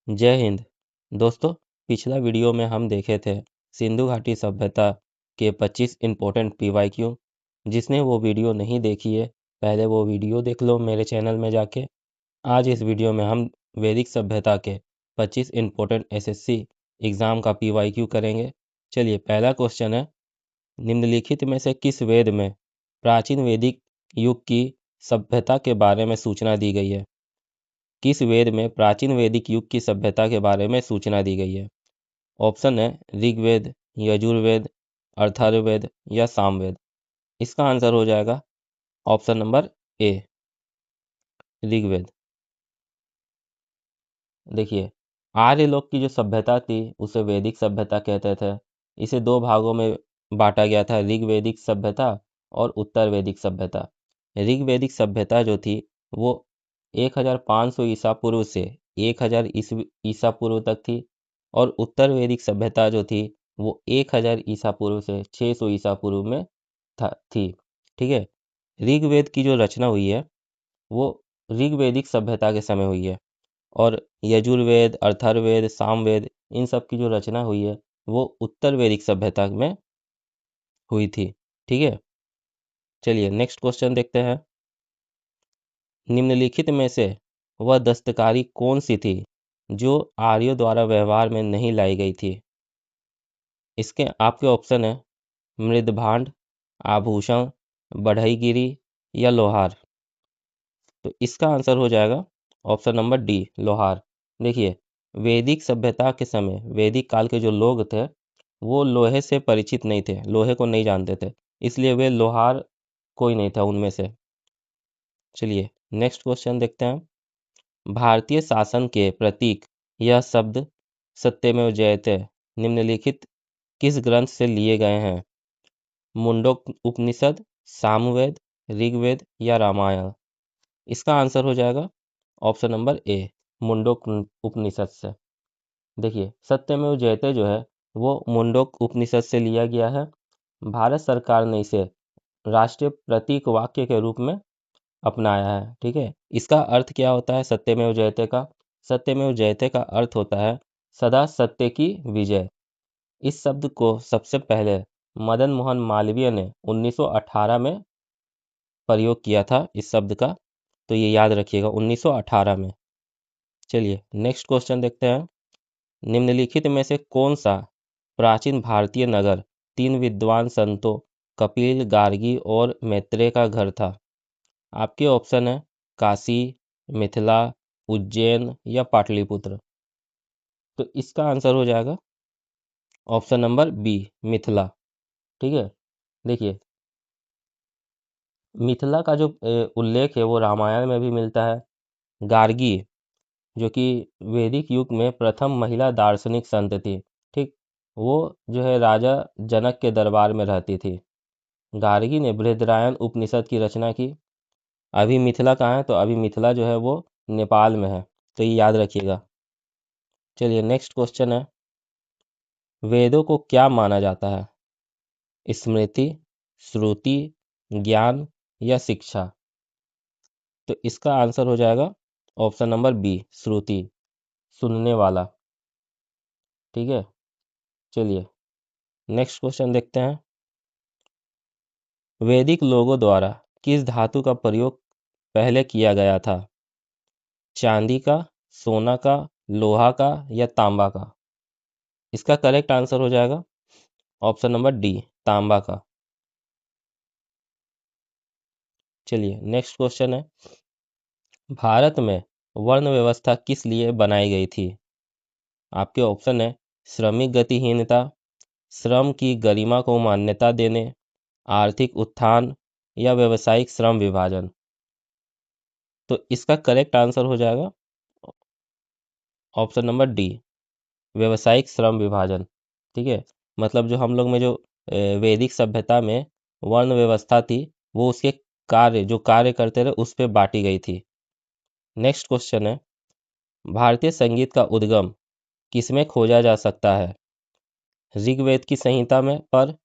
जय हिंद। दोस्तों, पिछला वीडियो में हम देखे थे सिंधु घाटी सभ्यता के 25 इम्पोर्टेंट PYQ। जिसने वो वीडियो नहीं देखी है, पहले वो वीडियो देख लो मेरे चैनल में जाके। आज इस वीडियो में हम वैदिक सभ्यता के 25 इम्पोर्टेंट SSC एग्ज़ाम का PYQ करेंगे। चलिए, पहला क्वेश्चन है, निम्नलिखित में से किस वेद में प्राचीन वैदिक युग की सभ्यता के बारे में सूचना दी गई है? किस वेद में प्राचीन वैदिक युग की सभ्यता के बारे में सूचना दी गई है? ऑप्शन है ऋग्वेद, यजुर्वेद, अथर्ववेद या सामवेद। इसका आंसर हो जाएगा ऑप्शन नंबर ए, ऋग्वेद। देखिए, आर्य लोग की जो सभ्यता थी उसे वैदिक सभ्यता कहते थे। इसे दो भागों में बांटा गया था, ऋग्वैदिक सभ्यता और उत्तर वैदिक सभ्यता। ऋग्वैदिक सभ्यता जो थी वो 1500 ईसा पूर्व से 1000 ईसा पूर्व तक थी, और उत्तर वैदिक सभ्यता जो थी वो 1000 ईसा पूर्व से 600 ईसा पूर्व में थी। ठीक है, ऋग्वेद की जो रचना हुई है वो ऋग्वैदिक सभ्यता के समय हुई है, और यजुर्वेद, अथर्ववेद, सामवेद, इन सब की जो रचना हुई है वो उत्तर वैदिक सभ्यता में हुई थी। ठीक है, चलिए नेक्स्ट क्वेश्चन देखते हैं। निम्नलिखित में से वह दस्तकारी कौन सी थी जो आर्यों द्वारा व्यवहार में नहीं लाई गई थी? इसके आपके ऑप्शन है मृदभांड, आभूषण, बढ़ईगिरी या लोहार। तो इसका आंसर हो जाएगा ऑप्शन नंबर डी, लोहार। देखिए, वैदिक सभ्यता के समय, वैदिक काल के जो लोग थे वो लोहे से परिचित नहीं थे, लोहे को नहीं जानते थे, इसलिए वे लोहार कोई नहीं था उनमें से। चलिए नेक्स्ट क्वेश्चन देखते हैं। भारतीय शासन के प्रतीक यह शब्द सत्यमेव जयते निम्नलिखित किस ग्रंथ से लिए गए हैं? मुंडक उपनिषद, सामवेद, ऋग्वेद या रामायण। इसका आंसर हो जाएगा ऑप्शन नंबर ए, मुंडक उपनिषद से। देखिए, सत्यमेव जयते जो है वो मुंडक उपनिषद से लिया गया है। भारत सरकार ने इसे राष्ट्रीय प्रतीक वाक्य के रूप में अपनाया है। ठीक है, इसका अर्थ क्या होता है सत्यमेव जयते का? सत्यमेव जयते का अर्थ होता है सदा सत्य की विजय। इस शब्द को सबसे पहले मदन मोहन मालवीय ने 1918 में प्रयोग किया था इस शब्द का, तो ये याद रखिएगा 1918 में। चलिए नेक्स्ट क्वेश्चन देखते हैं। निम्नलिखित में से कौन सा प्राचीन भारतीय नगर तीन विद्वान संतों कपिल, गार्गी और मैत्रेय का घर था? आपके ऑप्शन है काशी, मिथिला, उज्जैन या पाटलिपुत्र। तो इसका आंसर हो जाएगा ऑप्शन नंबर बी, मिथिला। ठीक है, देखिए, मिथिला का जो उल्लेख है वो रामायण में भी मिलता है। गार्गी जो कि वैदिक युग में प्रथम महिला दार्शनिक संत थी, ठीक, वो जो है राजा जनक के दरबार में रहती थी। गार्गी ने बृहदारण्यक उपनिषद की रचना की। अभी मिथिला कहाँ है? तो अभी मिथिला जो है वो नेपाल में है, तो ये याद रखिएगा। चलिए नेक्स्ट क्वेश्चन है, वेदों को क्या माना जाता है? स्मृति, श्रुति, ज्ञान या शिक्षा। तो इसका आंसर हो जाएगा ऑप्शन नंबर बी, श्रुति, सुनने वाला। ठीक है, चलिए नेक्स्ट क्वेश्चन देखते हैं। वैदिक लोगों द्वारा किस धातु का प्रयोग पहले किया गया था? चांदी का, सोना का, लोहा का या तांबा का। इसका करेक्ट आंसर हो जाएगा ऑप्शन नंबर डी, तांबा का। चलिए नेक्स्ट क्वेश्चन है, भारत में वर्ण व्यवस्था किस लिए बनाई गई थी? आपके ऑप्शन है श्रमिक गतिहीनता, श्रम की गरिमा को मान्यता देने, आर्थिक उत्थान या व्यवसायिक श्रम विभाजन। तो इसका करेक्ट आंसर हो जाएगा ऑप्शन नंबर डी, व्यवसायिक श्रम विभाजन। ठीक है, मतलब जो हम लोग में जो वैदिक सभ्यता में वर्ण व्यवस्था थी वो उसके कार्य, जो कार्य करते रहे, उस पे बांटी गई थी। नेक्स्ट क्वेश्चन है, भारतीय संगीत का उद्गम किसमें खोजा जा सकता है? ऋग्वेद की संहिता में पर,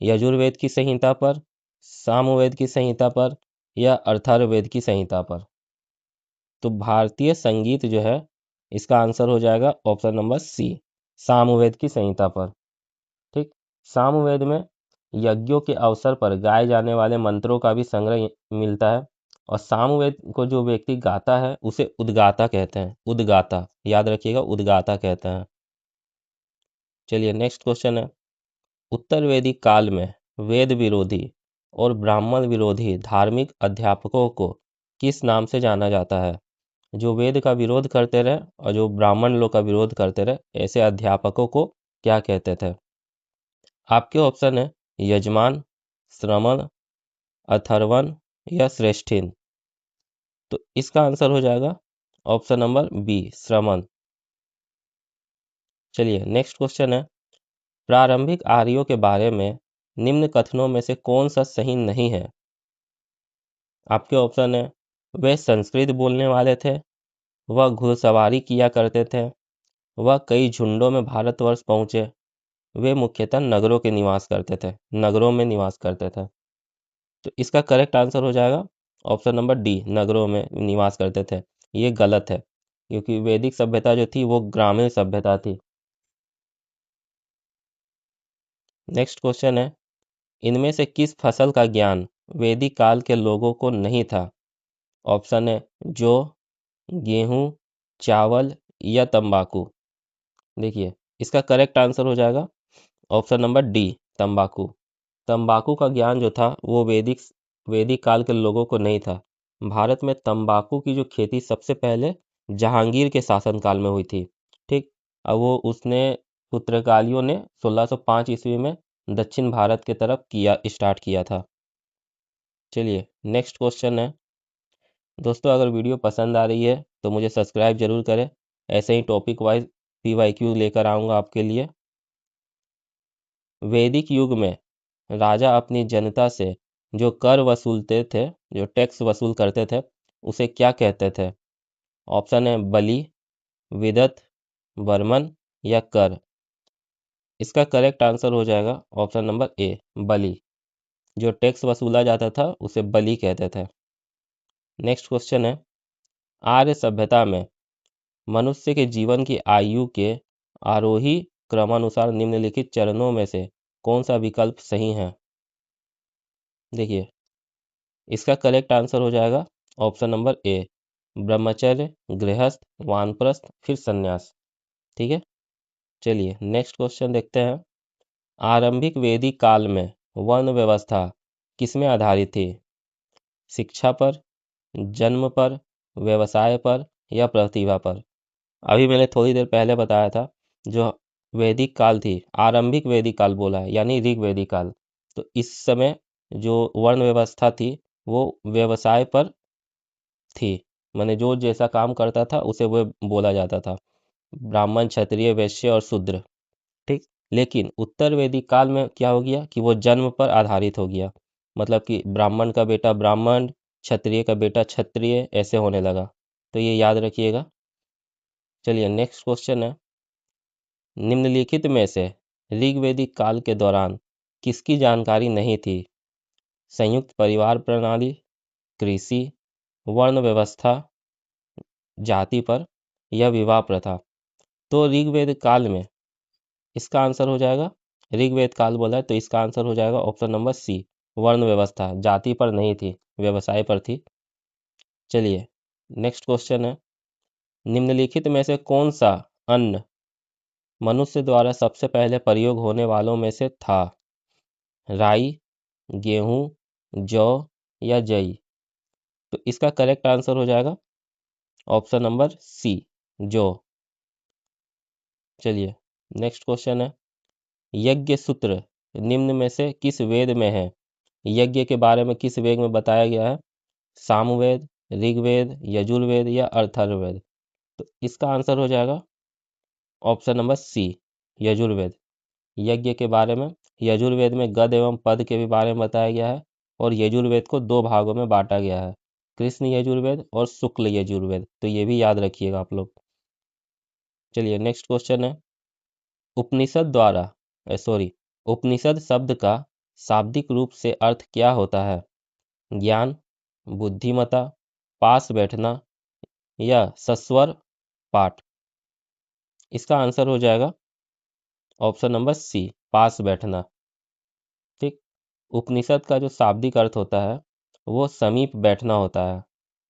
यजुर्वेद की संहिता पर, सामवेद की संहिता पर या अथर्ववेद की संहिता पर। तो भारतीय संगीत जो है इसका आंसर हो जाएगा ऑप्शन नंबर सी, सामवेद की संहिता पर। ठीक, सामवेद में यज्ञों के अवसर पर गाए जाने वाले मंत्रों का भी संग्रह मिलता है, और सामवेद को जो व्यक्ति गाता है उसे उद्गाता कहते हैं। उद्गाता, याद रखिएगा, उद्गाता कहते हैं। चलिए नेक्स्ट क्वेश्चन है, उत्तर वैदिक काल में वेद विरोधी और ब्राह्मण विरोधी धार्मिक अध्यापकों को किस नाम से जाना जाता है? जो वेद का विरोध करते रहे और जो ब्राह्मण लोग का विरोध करते रहे, ऐसे अध्यापकों को क्या कहते थे? आपके ऑप्शन है यजमान, श्रमण, अथर्वण या श्रेष्ठिन। तो इसका आंसर हो जाएगा ऑप्शन नंबर बी, श्रमण। चलिए नेक्स्ट क्वेश्चन है, प्रारंभिक आर्यों के बारे में निम्न कथनों में से कौन सा सही नहीं है? आपके ऑप्शन है, वे संस्कृत बोलने वाले थे, वह घुड़सवारी किया करते थे, वह कई झुंडों में भारतवर्ष पहुंचे, वे मुख्यतः नगरों के निवास करते थे, नगरों में निवास करते थे। तो इसका करेक्ट आंसर हो जाएगा ऑप्शन नंबर डी, नगरों में निवास करते थे। ये गलत है, क्योंकि वैदिक सभ्यता जो थी वो ग्रामीण सभ्यता थी। नेक्स्ट क्वेश्चन है, इनमें से किस फसल का ज्ञान वैदिक काल के लोगों को नहीं था? ऑप्शन है जौ, गेहूं, चावल या तंबाकू। देखिए इसका करेक्ट आंसर हो जाएगा ऑप्शन नंबर डी, तंबाकू। तंबाकू का ज्ञान जो था वो वैदिक काल के लोगों को नहीं था। भारत में तंबाकू की जो खेती सबसे पहले जहांगीर के शासनकाल में हुई थी। ठीक, अब वो उसने पुर्तगालियों ने 1605 ईस्वी में दक्षिण भारत के तरफ स्टार्ट किया था। चलिए नेक्स्ट क्वेश्चन है, दोस्तों अगर वीडियो पसंद आ रही है तो मुझे सब्सक्राइब जरूर करें, ऐसे ही टॉपिक वाइज PYQ लेकर आऊँगा आपके लिए। वैदिक युग में राजा अपनी जनता से जो कर वसूलते थे, जो टैक्स वसूल करते थे, उसे क्या कहते थे? ऑप्शन है बलि, विदत, वर्मन या कर। इसका करेक्ट आंसर हो जाएगा ऑप्शन नंबर ए, बलि। जो टैक्स वसूला जाता था उसे बलि कहते थे। नेक्स्ट क्वेश्चन है, आर्य सभ्यता में मनुष्य के जीवन की आयु के आरोही क्रमानुसार निम्नलिखित चरणों में से कौन सा विकल्प सही है? देखिए इसका करेक्ट आंसर हो जाएगा ऑप्शन नंबर ए, ब्रह्मचर्य, गृहस्थ, वानप्रस्थ फिर संन्यास। ठीक है, चलिए नेक्स्ट क्वेश्चन देखते हैं, आरंभिक वैदिक काल में वर्ण व्यवस्था किसमें आधारित थी? शिक्षा पर, जन्म पर, व्यवसाय पर या प्रतिभा पर? अभी मैंने थोड़ी देर पहले बताया था, जो वैदिक काल थी, आरंभिक वैदिक काल बोला है यानी ऋग वैदिक काल, तो इस समय जो वर्ण व्यवस्था थी वो व्यवसाय पर थी, माने जो जैसा काम करता था उसे वो बोला जाता था, ब्राह्मण, क्षत्रिय, वैश्य और शूद्र। ठीक, लेकिन उत्तर वैदिक काल में क्या हो गया कि वो जन्म पर आधारित हो गया, मतलब कि ब्राह्मण का बेटा ब्राह्मण, क्षत्रिय का बेटा क्षत्रिय, ऐसे होने लगा। तो ये याद रखिएगा। चलिए नेक्स्ट क्वेश्चन है, निम्नलिखित में से ऋग्वैदिक काल के दौरान किसकी जानकारी नहीं थी? संयुक्त परिवार प्रणाली, कृषि, वर्ण व्यवस्था, जाति पर या विवाह प्रथा? तो ऋग्वेद काल में इसका आंसर हो जाएगा, ऋग्वेद काल बोला है तो इसका आंसर हो जाएगा ऑप्शन नंबर सी, वर्ण व्यवस्था। जाति पर नहीं थी, व्यवसाय पर थी। चलिए नेक्स्ट क्वेश्चन है, निम्नलिखित में से कौन सा अन्न मनुष्य द्वारा सबसे पहले प्रयोग होने वालों में से था? राई, गेहूं, जौ या जई? तो इसका करेक्ट आंसर हो जाएगा ऑप्शन नंबर सी, जौ। चलिए नेक्स्ट क्वेश्चन है, यज्ञ सूत्र निम्न में से किस वेद में है? यज्ञ के बारे में किस वेद में बताया गया है? सामवेद, ऋग्वेद, यजुर्वेद या अथर्ववेद? तो इसका आंसर हो जाएगा ऑप्शन नंबर सी, यजुर्वेद। यज्ञ के बारे में यजुर्वेद में गद एवं पद के भी बारे में बताया गया है, और यजुर्वेद को दो भागों में बांटा गया है, कृष्ण यजुर्वेद और शुक्ल यजुर्वेद। तो ये भी याद रखिएगा आप लोग। चलिए नेक्स्ट क्वेश्चन है, उपनिषद द्वारा सॉरी उपनिषद शब्द का शाब्दिक रूप से अर्थ क्या होता है? ज्ञान, बुद्धिमता, पास बैठना या सस्वर पाठ? इसका आंसर हो जाएगा ऑप्शन नंबर सी, पास बैठना। ठीक। उपनिषद का जो शाब्दिक अर्थ होता है वो समीप बैठना होता है।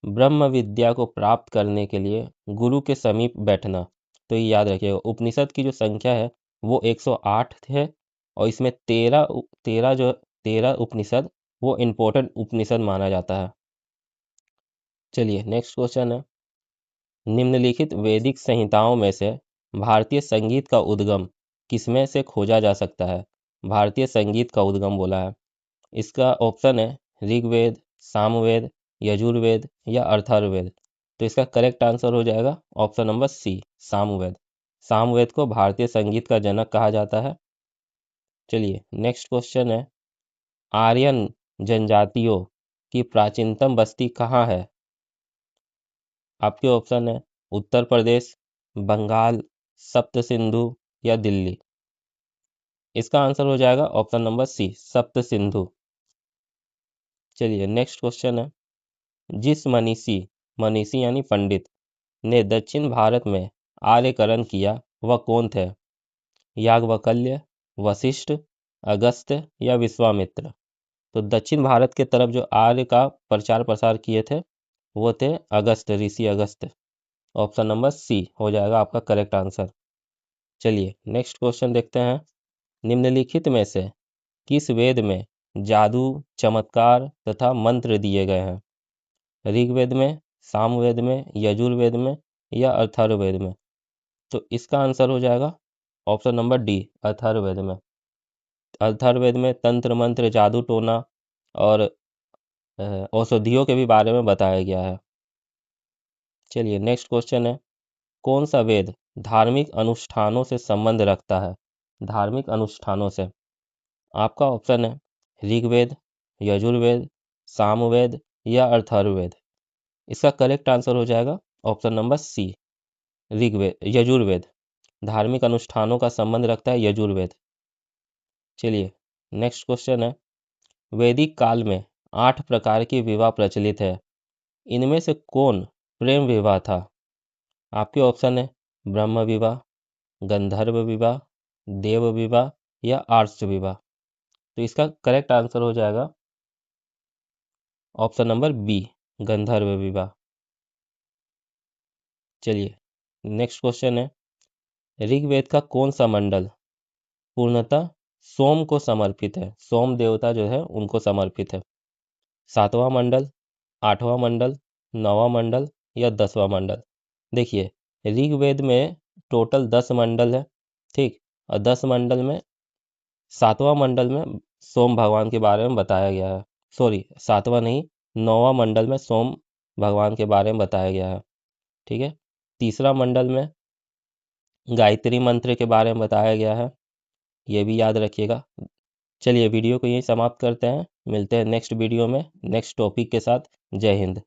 ब्रह्म विद्या को प्राप्त करने के लिए गुरु के समीप बैठना। तो ये याद रखिएगा, उपनिषद की जो संख्या है वो 108 है और इसमें 13 उपनिषद वो इम्पोर्टेंट उपनिषद माना जाता है। चलिए नेक्स्ट क्वेश्चन है, निम्नलिखित वैदिक संहिताओं में से भारतीय संगीत का उद्गम किसमें से खोजा जा सकता है? भारतीय संगीत का उद्गम बोला है। इसका ऑप्शन है ऋग्वेद, सामवेद, यजुर्वेद या अथर्ववेद। तो इसका करेक्ट आंसर हो जाएगा option number C, Samaveda. Samaveda को भारतीय संगीत का जनक कहा जाता है। चलिए नेक्स्ट क्वेश्चन है, आर्यन जनजातियों की प्राचीनतम बस्ती कहाँ है? आपके ऑप्शन है उत्तर प्रदेश, बंगाल, सप्त सिंधु या दिल्ली। इसका आंसर हो जाएगा ऑप्शन नंबर सी, सप्त सिंधु। चलिए नेक्स्ट क्वेश्चन है, जिस मनीषी, मनीषी यानी पंडित, ने दक्षिण भारत में आर्यकरण किया वह कौन थे? याज्ञवल्क्य, वशिष्ठ, अगस्त्य या विश्वामित्र। तो दक्षिण भारत के तरफ जो आर्य का प्रचार प्रसार किए थे वो थे अगस्त्य, ऋषि अगस्त्य। ऑप्शन नंबर सी हो जाएगा आपका करेक्ट आंसर। चलिए नेक्स्ट क्वेश्चन देखते हैं, निम्नलिखित में से किस वेद में जादू, चमत्कार तथा मंत्र दिए गए हैं? ऋग्वेद में, सामवेद में, यजुर्वेद में या अथर्ववेद में। तो इसका आंसर हो जाएगा ऑप्शन नंबर डी, अथर्ववेद में। अथर्ववेद में तंत्र मंत्र, जादू टोना और औषधियों के भी बारे में बताया गया है। चलिए नेक्स्ट क्वेश्चन है, कौन सा वेद धार्मिक अनुष्ठानों से संबंध रखता है? धार्मिक अनुष्ठानों से। आपका ऑप्शन है ऋग्वेद, यजुर्वेद, सामवेद या अथर्ववेद। इसका करेक्ट आंसर हो जाएगा option number C, Rigveda, Yajurveda. धार्मिक अनुष्ठानों का संबंध रखता है यजुर्वेद। चलिए नेक्स्ट क्वेश्चन है, वैदिक काल में 8 प्रकार के विवाह प्रचलित है, इनमें से कौन प्रेम विवाह था? आपके ऑप्शन है ब्रह्म विवाह, गंधर्व विवाह, देव विवाह या आर्ष विवाह। तो इसका करेक्ट आंसर हो जाएगा ऑप्शन नंबर बी, गंधर्व विवाह। चलिए नेक्स्ट क्वेश्चन है, ऋग्वेद का कौन सा मंडल पूर्णतः सोम को समर्पित है? सोम देवता जो है उनको समर्पित है। 7वां मंडल, 8वां मंडल, 9वां मंडल या 10वां मंडल। देखिए ऋग्वेद में टोटल 10 मंडल है, ठीक। और 10 मंडल में 7वां मंडल में सोम भगवान के बारे में बताया गया है। सॉरी, 7वां नहीं, 9वां मंडल में सोम भगवान के बारे में बताया गया है, ठीक है। तीसरा मंडल में गायत्री मंत्र के बारे में बताया गया है, ये भी याद रखिएगा। चलिए वीडियो को यहीं समाप्त करते हैं, मिलते हैं नेक्स्ट वीडियो में नेक्स्ट टॉपिक के साथ। जय हिंद।